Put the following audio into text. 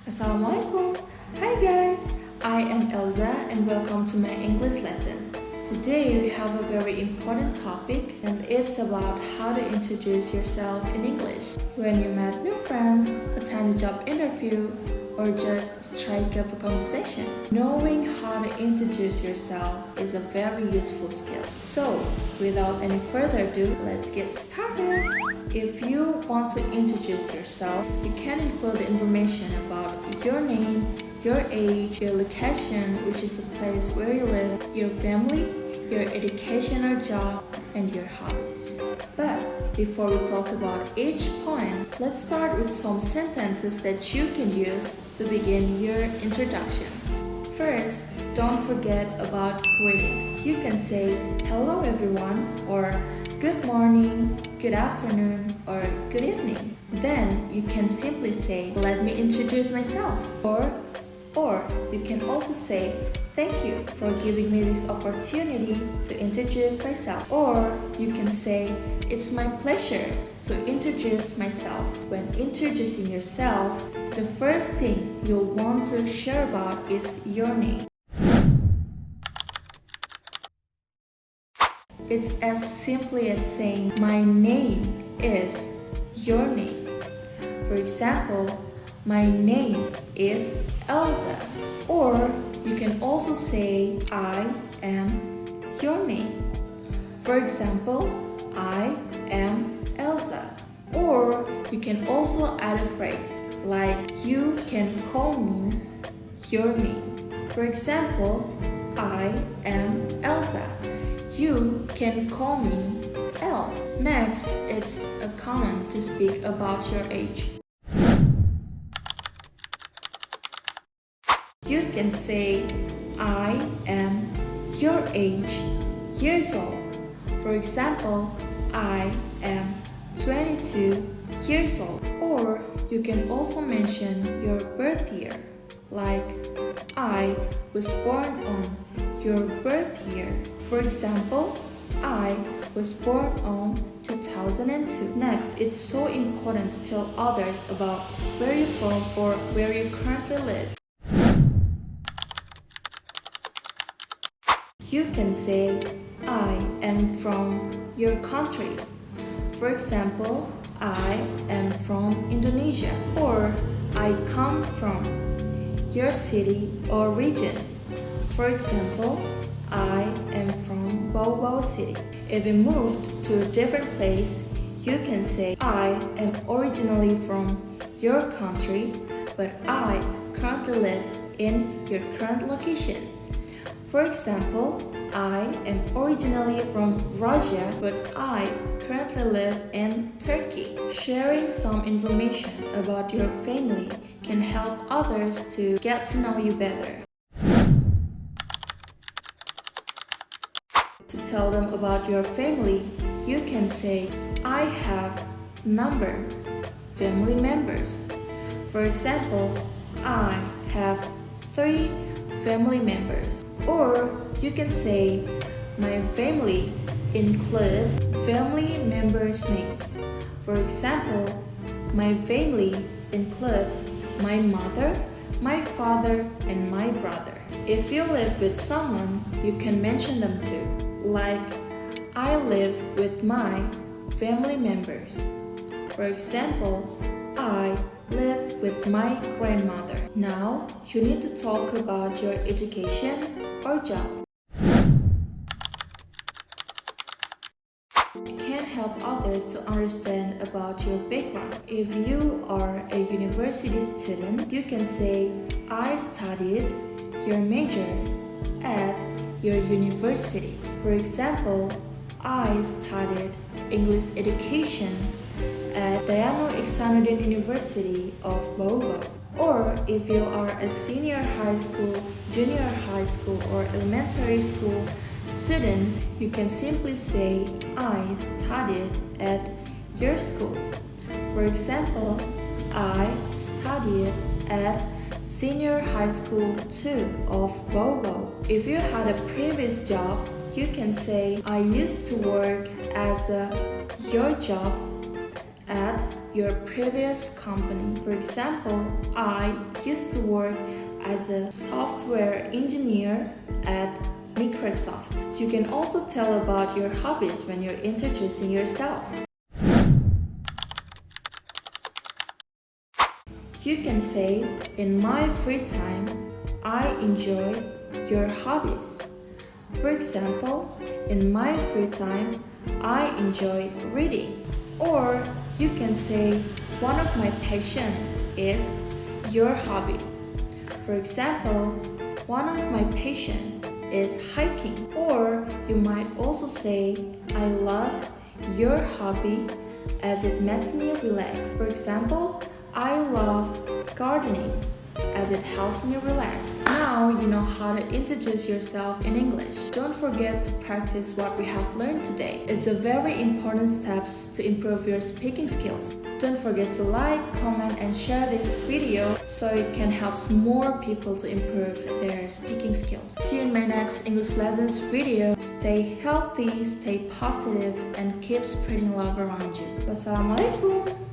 Assalamualaikum. Hi guys, I am Elza and welcome to my English lesson. Today we have a very important topic and it's about how to introduce yourself in English. When you met new friends, attend a job interview, or just strike up a conversation. Knowing how to introduce yourself is a very useful skill. So, without any further ado, let's get started. If you want to introduce yourself, you can include the information about your name, your age, your location, which is the place where you live, your family, your education or job, and your hobbies. But before we talk about each point, let's start with some sentences that you can use to begin your introduction. First, don't forget about greetings. You can say hello everyone, or good morning, good afternoon, or good evening. Then you can simply say, let me introduce myself, or you can also say, thank you for giving me this opportunity to introduce myself. Or you can say, it's my pleasure to introduce myself. When introducing yourself, the first thing you'll want to share about is your name. It's as simply as saying, my name is your name. For example, my name is Elza. Or you can also say, I am your name. For example, I am Elza. Or you can also add a phrase like, you can call me your name. For example, I am Elza. You can call me El. Next, it's common to speak about your age. You can say, I am your age years old. For example, I am 22 years old. Or you can also mention your birth year, like I was born on your birth year. For example, I was born on 2002. Next, it's so important to tell others about where you're from or where you currently live. You can say, I am from your country. For example, I am from Indonesia. Or I come from your city or region. For example, I am from Bau City. If you moved to a different place, you can say, I am originally from your country, but I currently live in your current location. For example, I am originally from Russia, but I currently live in Turkey. Sharing some information about your family can help others to get to know you better. To tell them about your family, you can say, I have number family members. For example, I have 3 family members. Or you can say, my family includes family members' names. For example, my family includes my mother, my father, and my brother. If you live with someone, you can mention them too. Like, I live with my family members. For example, I live with my grandmother. Now, you need to talk about your education or job. You can help others to understand about your background. If you are a university student, you can say, I studied your major at your university. For example, I studied English education at Dayano Iksanudin University of Bau. Or if you are a senior high school, junior high school, or elementary school student, you can simply say, I studied at your school. For example, I studied at senior high school 2 of Bobo. If you had a previous job, you can say I used to work as your job at your previous company. For example, I used to work as a software engineer at Microsoft. You can also tell about your hobbies when you're introducing yourself. You can say, in my free time, I enjoy your hobbies. For example, in my free time, I enjoy reading. Or you can say, one of my passions is your hobby. For example, one of my passions is hiking. Or you might also say, I love your hobby as it makes me relax. For example, I love gardening as it helps me relax. Now you know how to introduce yourself in English. Don't forget to practice what we have learned today. It's a very important step to improve your speaking skills. Don't forget to like, comment, and share this video so it can help more people to improve their speaking skills. See you in my next English lessons video. Stay healthy, stay positive, and keep spreading love around you. Wassalamualaikum.